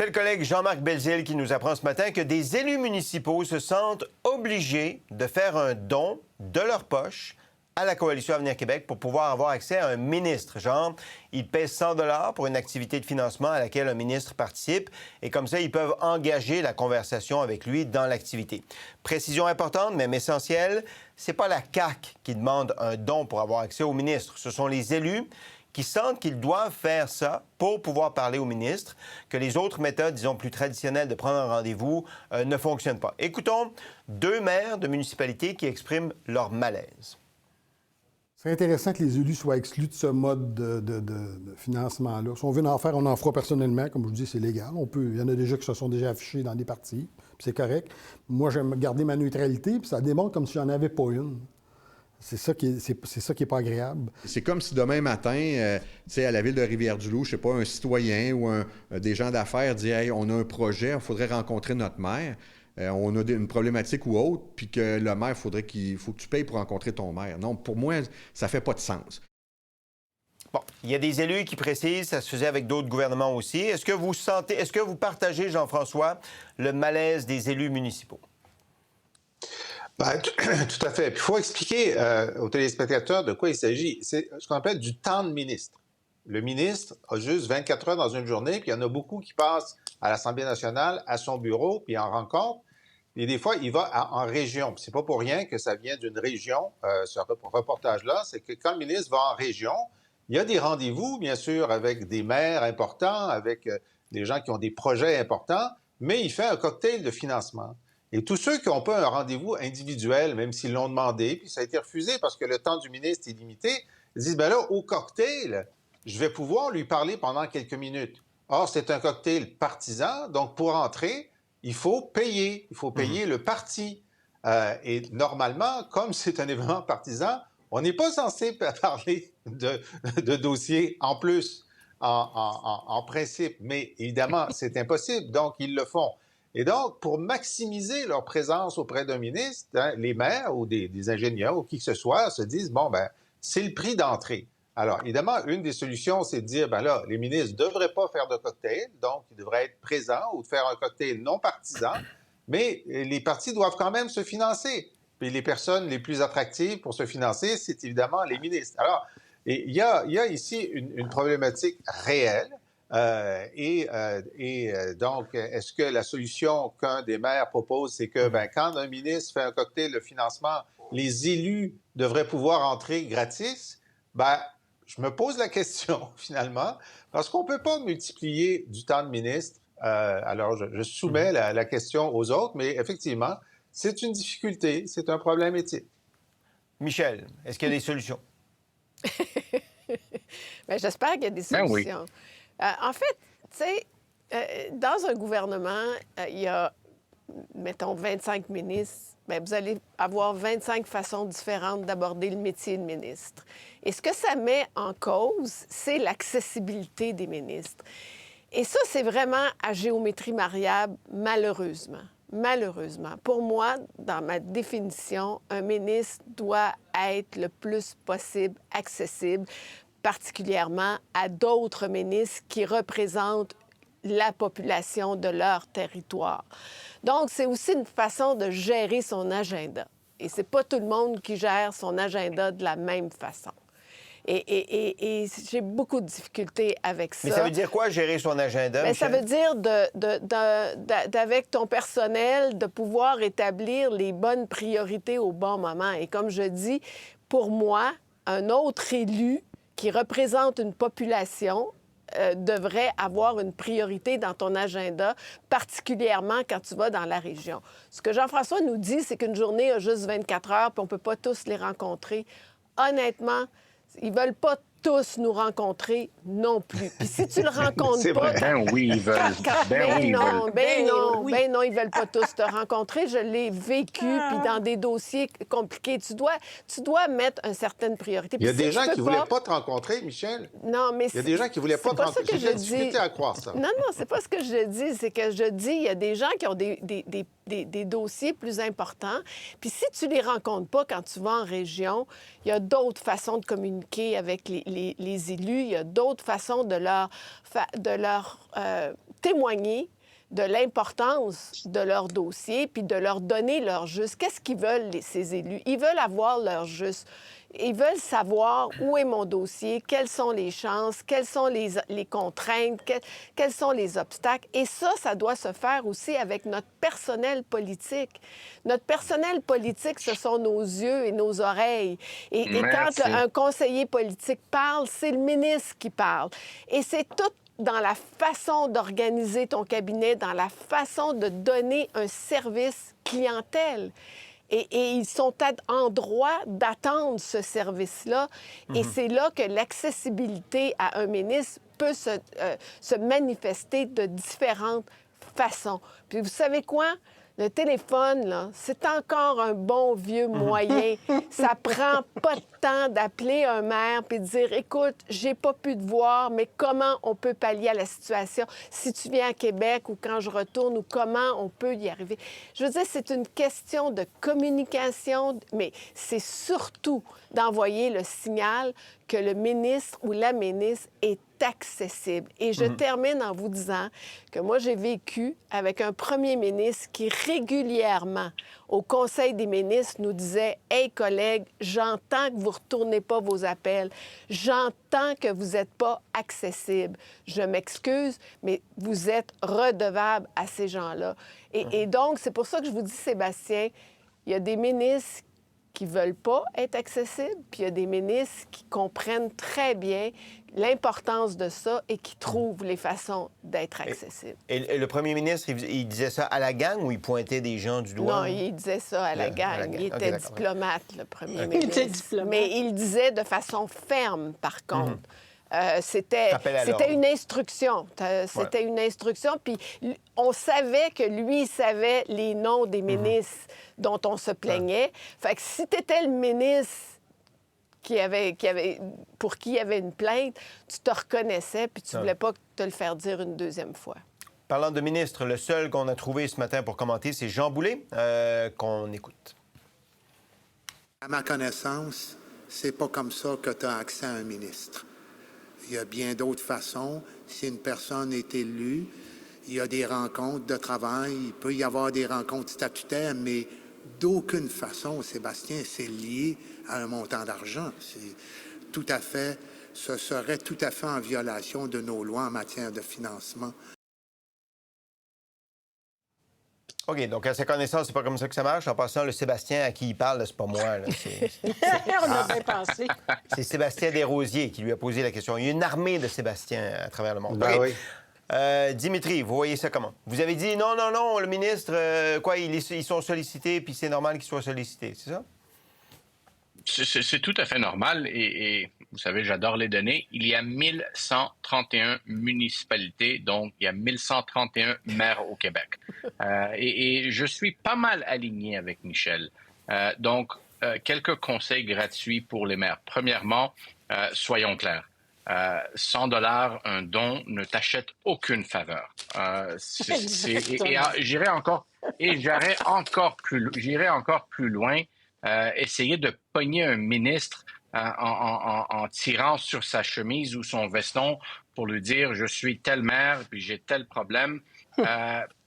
C'est le collègue Jean-Marc Belzile qui nous apprend ce matin que des élus municipaux se sentent obligés de faire un don de leur poche à la Coalition Avenir Québec pour pouvoir avoir accès à un ministre. Genre, ils paient 100 $ pour une activité de financement à laquelle un ministre participe et comme ça, ils peuvent engager la conversation avec lui dans l'activité. Précision importante, même essentielle, c'est pas la CAQ qui demande un don pour avoir accès au ministre. Ce sont les élus qui sentent qu'ils doivent faire ça pour pouvoir parler au ministre, que les autres méthodes, disons, plus traditionnelles de prendre un rendez-vous ne fonctionnent pas. Écoutons deux maires de municipalités qui expriment leur malaise. C'est intéressant que les élus soient exclus de ce mode de financement-là. Si on veut en faire, on en fera personnellement. Comme je vous dis, c'est légal. Il y en a déjà qui se sont déjà affichés dans des partis, puis c'est correct. Moi, j'aime garder ma neutralité, puis ça démontre comme si j'en avais pas une. C'est ça qui est pas agréable. C'est comme si demain matin, à la ville de Rivière-du-Loup, je sais pas, un citoyen ou des gens d'affaires disent « Hey, on a un projet, il faudrait rencontrer notre maire. On a une problématique ou autre, puis que le maire, faut que tu payes pour rencontrer ton maire. » Non, pour moi, ça fait pas de sens. Bon, il y a des élus qui précisent, ça se faisait avec d'autres gouvernements aussi. Est-ce que vous partagez, Jean-François, le malaise des élus municipaux? Ben, tout à fait. Puis il faut expliquer aux téléspectateurs de quoi il s'agit. C'est ce qu'on appelle du temps de ministre. Le ministre a juste 24 heures dans une journée, puis il y en a beaucoup qui passent à l'Assemblée nationale, à son bureau, puis en rencontre. Et des fois, il va en région. Puis c'est pas pour rien que ça vient d'une région, ce reportage-là. C'est que quand le ministre va en région, il y a des rendez-vous, bien sûr, avec des maires importants, avec des gens qui ont des projets importants, mais il fait un cocktail de financement. Et tous ceux qui n'ont pas un rendez-vous individuel, même s'ils l'ont demandé, puis ça a été refusé parce que le temps du ministre est limité, ils disent, ben là, au cocktail, je vais pouvoir lui parler pendant quelques minutes. Or, c'est un cocktail partisan, donc pour entrer, il faut payer. Il faut payer le parti. Et normalement, comme c'est un événement partisan, on n'est pas censé parler de dossiers en plus, en principe. Mais évidemment, c'est impossible, donc ils le font. Et donc, pour maximiser leur présence auprès d'un ministre, les maires ou des ingénieurs ou qui que ce soit se disent, bon, ben, c'est le prix d'entrée. Alors, évidemment, une des solutions, c'est de dire, ben là, les ministres ne devraient pas faire de cocktail, donc ils devraient être présents ou de faire un cocktail non partisan, mais les partis doivent quand même se financer. Puis les personnes les plus attractives pour se financer, c'est évidemment les ministres. Alors, il y a ici une problématique réelle. Donc, est-ce que la solution qu'un des maires propose, c'est que quand un ministre fait un cocktail de financement, les élus devraient pouvoir entrer gratis? Je me pose la question, finalement, parce qu'on ne peut pas multiplier du temps de ministre. Alors, je soumets la question aux autres, mais effectivement, c'est une difficulté, c'est un problème éthique. Michel, est-ce qu'il y a des solutions? Bien, j'espère qu'il y a des solutions. Ben oui. En fait, tu sais, dans un gouvernement, il y a, mettons, 25 ministres. Bien, vous allez avoir 25 façons différentes d'aborder le métier de ministre. Et ce que ça met en cause, c'est l'accessibilité des ministres. Et ça, c'est vraiment à géométrie variable, malheureusement. Malheureusement. Pour moi, dans ma définition, un ministre doit être le plus possible accessible, particulièrement à d'autres ministres qui représentent la population de leur territoire. Donc, c'est aussi une façon de gérer son agenda. Et c'est pas tout le monde qui gère son agenda de la même façon. Et j'ai beaucoup de difficultés avec ça. Mais ça veut dire quoi, gérer son agenda, bien, Michel? ça veut dire, d'avec ton personnel, de pouvoir établir les bonnes priorités au bon moment. Et comme je dis, pour moi, un autre élu qui représente une population devrait avoir une priorité dans ton agenda, particulièrement quand tu vas dans la région. Ce que Jean-François nous dit, c'est qu'une journée a juste 24 heures, puis on ne peut pas tous les rencontrer. Honnêtement, ils ne veulent pas tous nous rencontrer non plus. Puis si tu le rencontres pas... Ben oui, ils veulent. Ben non, ils veulent pas tous te rencontrer. Je l'ai vécu, puis dans des dossiers compliqués. Tu dois mettre une certaine priorité. Il y a puis des si gens tu qui peux ne voulaient pas pas te rencontrer, Michel. Non, mais il y a des gens qui ne voulaient pas te rencontrer. J'ai difficulté à croire ça. Non, c'est pas ce que je dis. C'est que je dis, il y a des gens qui ont des dossiers plus importants. Puis si tu les rencontres pas quand tu vas en région, il y a d'autres façons de communiquer avec les les élus, il y a d'autres façons de leur témoigner de l'importance de leur dossier, puis de leur donner leur juste. Qu'est-ce qu'ils veulent, ces élus? Ils veulent avoir leur juste. Ils veulent savoir où est mon dossier, quelles sont les chances, quelles sont les contraintes, quels sont les obstacles. Et ça doit se faire aussi avec notre personnel politique. Notre personnel politique, ce sont nos yeux et nos oreilles. Et quand un conseiller politique parle, c'est le ministre qui parle. Et c'est tout dans la façon d'organiser ton cabinet, dans la façon de donner un service clientèle. Et ils sont en droit d'attendre ce service-là. Et c'est là que l'accessibilité à un ministre peut se manifester de différentes façons. Puis vous savez quoi? Le téléphone, là, c'est encore un bon vieux moyen. Ça prend pas de temps d'appeler un maire puis de dire « Écoute, j'ai pas pu te voir, mais comment on peut pallier à la situation? Si tu viens à Québec ou quand je retourne, ou comment on peut y arriver? » Je veux dire, c'est une question de communication, mais c'est surtout d'envoyer le signal que le ministre ou la ministre est accessible. Et je termine en vous disant que moi, j'ai vécu avec un premier ministre qui régulièrement, au Conseil des ministres, nous disait « Hey, collègues, j'entends que vous ne retournez pas vos appels. J'entends que vous n'êtes pas accessible. Je m'excuse, mais vous êtes redevable à ces gens-là. » Et donc, c'est pour ça que je vous dis, Sébastien, il y a des ministres qui ne veulent pas être accessibles, puis il y a des ministres qui comprennent très bien l'importance de ça et qui trouvent les façons d'être accessibles. Et le premier ministre, il disait ça à la gang ou il pointait des gens du doigt? Non, il disait ça à la gang. Il était diplomate, le premier ministre. Il était diplomate. Mais il disait de façon ferme, par contre. C'était une instruction. C'était une instruction. Puis on savait que lui, il savait les noms des ministres dont on se plaignait. Fait que si tu étais le ministre pour qui il y avait une plainte, tu te reconnaissais puis tu ne voulais pas te le faire dire une deuxième fois. Parlant de ministre, le seul qu'on a trouvé ce matin pour commenter, c'est Jean Boulet, qu'on écoute. À ma connaissance, c'est pas comme ça que tu as accès à un ministre. Il y a bien d'autres façons. Si une personne est élue, il y a des rencontres de travail, il peut y avoir des rencontres statutaires, mais d'aucune façon, Sébastien, c'est lié à un montant d'argent. Ce serait tout à fait en violation de nos lois en matière de financement. OK, donc à sa connaissance, c'est pas comme ça que ça marche. En passant, le Sébastien à qui il parle, c'est pas moi. Là. On a bien pensé. C'est Sébastien Desrosiers qui lui a posé la question. Il y a une armée de Sébastien à travers le monde. Ben OK. oui. Dimitri, vous voyez ça comment? Vous avez dit non, le ministre, ils sont sollicités, puis c'est normal qu'ils soient sollicités, c'est ça? C'est tout à fait normal et vous savez, j'adore les données. Il y a 1131 municipalités, donc il y a 1131 maires au Québec. Et je suis pas mal aligné avec Michel. Donc, quelques conseils gratuits pour les maires. Premièrement, soyons clairs. 100 $, un don ne t'achète aucune faveur. J'irai encore plus loin. Essayer de pogner un ministre en tirant sur sa chemise ou son veston pour lui dire « je suis tel maire, puis j'ai tel problème ».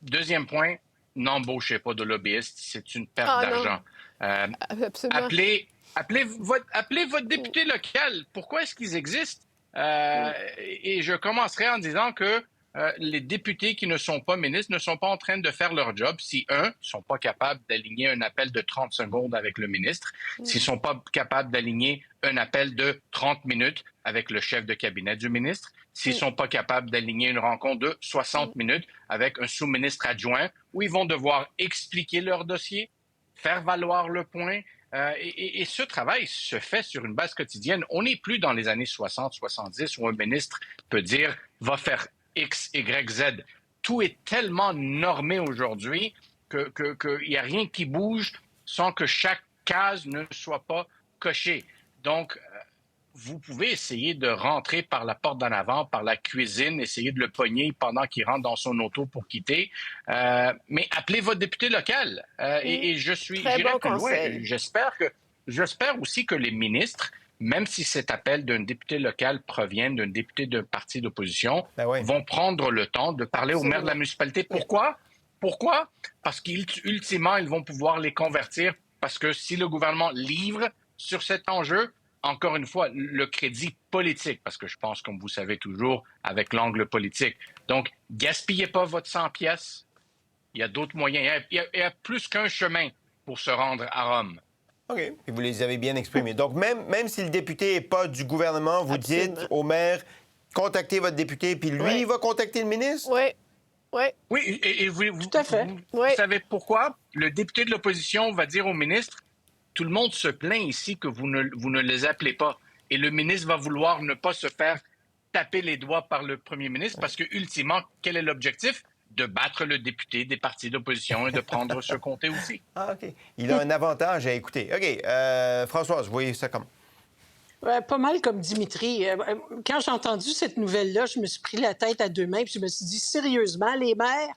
Deuxième point, n'embauchez pas de lobbyiste, c'est une perte d'argent. Absolument. Appelez votre député local. Pourquoi est-ce qu'ils existent? Et je commencerai en disant que les députés qui ne sont pas ministres ne sont pas en train de faire leur job si, ne sont pas capables d'aligner un appel de 30 secondes avec le ministre, s'ils ne sont pas capables d'aligner un appel de 30 minutes avec le chef de cabinet du ministre, s'ils ne sont pas capables d'aligner une rencontre de 60 minutes avec un sous-ministre adjoint où ils vont devoir expliquer leur dossier, faire valoir le point. Et ce travail se fait sur une base quotidienne. On n'est plus dans les années 60-70 où un ministre peut dire « va faire X, Y, Z ». Tout est tellement normé aujourd'hui qu'il n'y a rien qui bouge sans que chaque case ne soit pas cochée. Donc, vous pouvez essayer de rentrer par la porte d'en avant, par la cuisine, essayer de le pogner pendant qu'il rentre dans son auto pour quitter. Mais appelez votre député local. Et j'irai plus loin. J'espère aussi que les ministres même si cet appel d'un député local provient d'un député d'un parti d'opposition, Ben oui. vont prendre le temps de parler au maire de la municipalité. Pourquoi? Pourquoi? Parce qu'ultimement, ils vont pouvoir les convertir, parce que si le gouvernement livre sur cet enjeu, encore une fois, le crédit politique, parce que je pense, comme vous savez toujours, avec l'angle politique. Donc, gaspillez pas votre 100 pièces. Il y a d'autres moyens. Il y a plus qu'un chemin pour se rendre à Rome. OK. Et vous les avez bien exprimés. Donc, même si le député n'est pas du gouvernement, vous Absolument. dites au maire, contactez votre député, puis lui, Oui. il va contacter le ministre? Oui, oui. Oui, et vous, Tout à fait. vous Oui. savez pourquoi? Le député de l'opposition va dire au ministre, tout le monde se plaint ici que vous ne les appelez pas. Et le ministre va vouloir ne pas se faire taper les doigts par le premier ministre parce que, ultimement, quel est l'objectif? De battre le député des partis d'opposition et de prendre ce comté aussi. Ah, OK. Il a un avantage à écouter. OK. Françoise, vous voyez ça comment? Pas mal comme Dimitri. Quand j'ai entendu cette nouvelle-là, je me suis pris la tête à deux mains puis je me suis dit, sérieusement, les maires,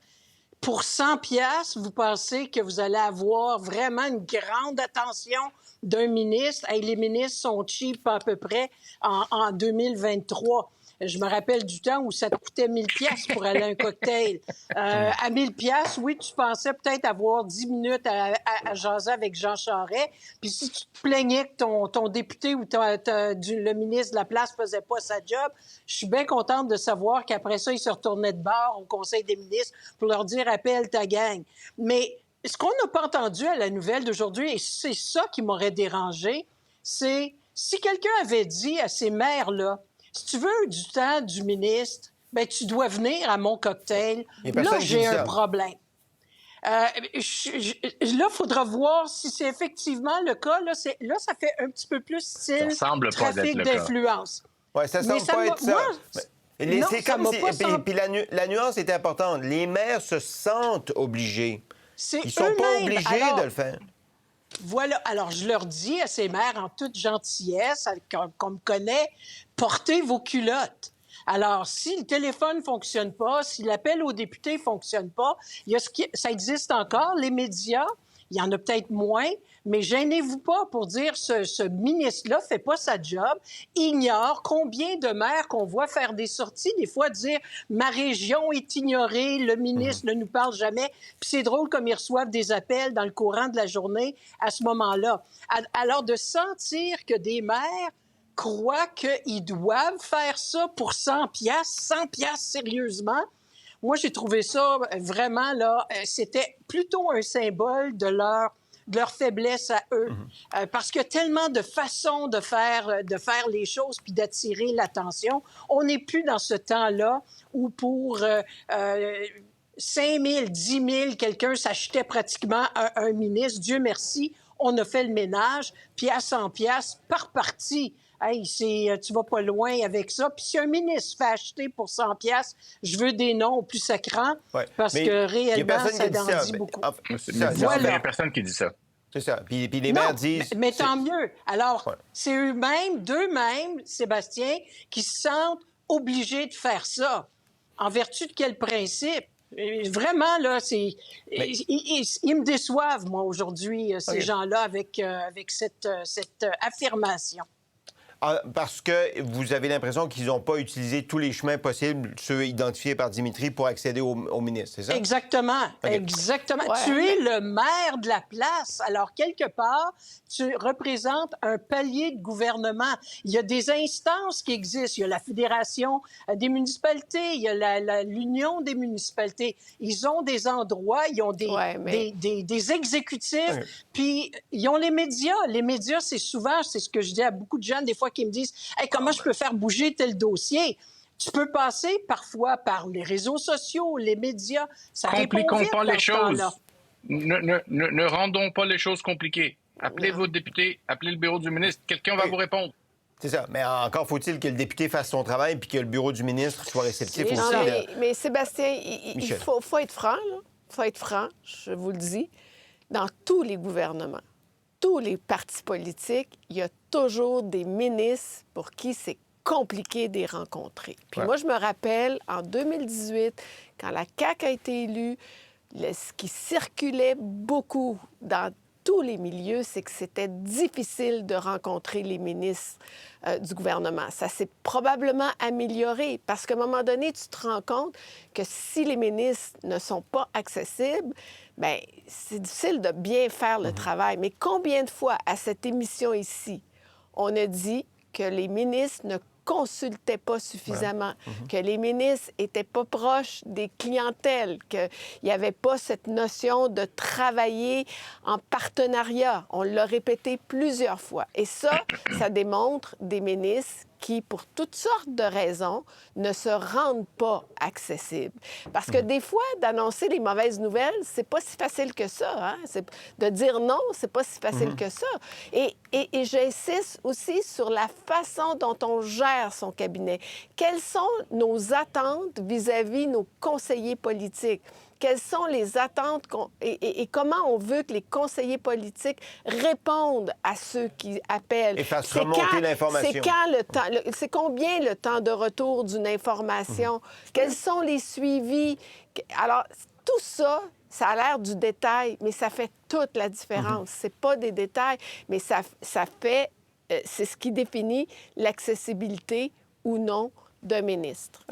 pour 100 piastres, vous pensez que vous allez avoir vraiment une grande attention d'un ministre? Hey, les ministres sont cheap à peu près en 2023. Je me rappelle du temps où ça te coûtait 1000 piastres pour aller à un cocktail. À 1000 piastres, oui, tu pensais peut-être avoir 10 minutes à jaser avec Jean Charest. Puis si tu te plaignais que ton député ou le ministre de la place faisait pas sa job, je suis bien contente de savoir qu'après ça, il se retournait de bord au Conseil des ministres pour leur dire « appelle ta gang ». Mais ce qu'on n'a pas entendu à la nouvelle d'aujourd'hui, et c'est ça qui m'aurait dérangé, c'est si quelqu'un avait dit à ces maires-là, si tu veux du temps du ministre, ben tu dois venir à mon cocktail. Il y a personne Là, qui j'ai dit un ça. problème. Là, il faudra voir si c'est effectivement le cas. Là, ça fait un petit peu plus style Ça semble pas trafic d'être le cas. d'influence. Oui, ça Mais semble pas être ça. moi, Mais non, c'est ça comme m'a si... pas Puis, semblé. puis la nuance est importante. Les maires se sentent obligés. C'est Ils sont pas eux-mêmes. obligés Alors, de le faire. Voilà. Alors, je leur dis à ces mères en toute gentillesse, qu'on me connaît, portez vos culottes. Alors, si le téléphone ne fonctionne pas, si l'appel au député ne fonctionne pas, ça existe encore, les médias, il y en a peut-être moins, mais gênez-vous pas pour dire ce ministre-là fait pas sa job, ignore combien de maires qu'on voit faire des sorties, des fois dire « ma région est ignorée, le ministre ne nous parle jamais ». Puis c'est drôle comme ils reçoivent des appels dans le courant de la journée à ce moment-là. Alors, de sentir que des maires croient qu'ils doivent faire ça pour 100 piastres, 100 piastres sérieusement. Moi, j'ai trouvé ça vraiment, là, c'était plutôt un symbole de leur faiblesse à eux. Parce qu'il y a tellement de façons de faire les choses puis d'attirer l'attention. On n'est plus dans ce temps-là où pour 5 000, 10 000, quelqu'un s'achetait pratiquement un ministre. Dieu merci, on a fait le ménage. Puis à 100 piastres par parti. Hey, tu vas pas loin avec ça. Puis si un ministre fait acheter pour 100 piastres, je veux des noms plus sacrants, Ouais. parce Mais que il y a réellement, personne ça qui dit en dit mais- beaucoup. enfin, Mais ça, il n'y Voilà. a personne qui dit ça. C'est ça. Puis les Non, maires disent... mais tant mieux. Alors, Ouais. c'est d'eux-mêmes, Sébastien, qui se sentent obligés de faire ça. En vertu de quel principe? Vraiment, là, ils me déçoivent, moi, aujourd'hui, ces OK. gens-là, avec cette affirmation. Ah, parce que vous avez l'impression qu'ils n'ont pas utilisé tous les chemins possibles, ceux identifiés par Dimitri, pour accéder au ministre, c'est ça? Exactement, OK. exactement. Ouais. Tu es le maire de la place. Alors, quelque part, tu représentes un palier de gouvernement. Il y a des instances qui existent. Il y a la Fédération des municipalités, il y a l'Union des municipalités. Ils ont des endroits, ils ont des exécutifs, OK. puis ils ont les médias. Les médias, c'est ce que je dis à beaucoup de gens, des fois, qui me disent « Hey, comment je peux faire bouger tel dossier? » Tu peux passer parfois par les réseaux sociaux, les médias. Ça répond Compliquons vite pas dans les ce choses. temps-là. Ne rendons pas les choses compliquées. Appelez Non. votre député, appelez le bureau du ministre. Quelqu'un va Oui. vous répondre. C'est ça. Mais encore faut-il que le député fasse son travail puis que le bureau du ministre soit réceptif C'est aussi. ça. là. Mais Sébastien, il Michel. faut être franc, là. Il faut être franc, je vous le dis. Dans tous les gouvernements, tous les partis politiques, il y a toujours des ministres pour qui c'est compliqué de les rencontrer. Puis Ouais. moi, je me rappelle, en 2018, quand la CAQ a été élue, ce qui circulait beaucoup dans tous les milieux, c'est que c'était difficile de rencontrer les ministres du gouvernement. Ça s'est probablement amélioré parce qu'à un moment donné, tu te rends compte que si les ministres ne sont pas accessibles, bien, c'est difficile de bien faire le travail. Mais combien de fois à cette émission ici, on a dit que les ministres ne consultaient pas suffisamment, que les ministres n'étaient pas proches des clientèles, qu'il n'y avait pas cette notion de travailler en partenariat. On l'a répété plusieurs fois. Et ça démontre des ministres qui, pour toutes sortes de raisons, ne se rendent pas accessibles. Parce que des fois, d'annoncer les mauvaises nouvelles, c'est pas si facile que ça. Hein? De dire non, c'est pas si facile que ça. Et j'insiste aussi sur la façon dont on gère son cabinet. Quelles sont nos attentes vis-à-vis nos conseillers politiques? Quelles sont les attentes et comment on veut que les conseillers politiques répondent à ceux qui appellent? Et fassent remonter l'information. C'est combien le temps de retour d'une information? Quels sont les suivis? Alors, tout ça, ça a l'air du détail, mais ça fait toute la différence. C'est pas des détails, mais ça fait... c'est ce qui définit l'accessibilité ou non d'un ministre.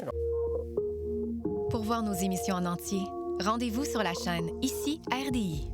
Pour voir nos émissions en entier, rendez-vous sur la chaîne Ici RDI.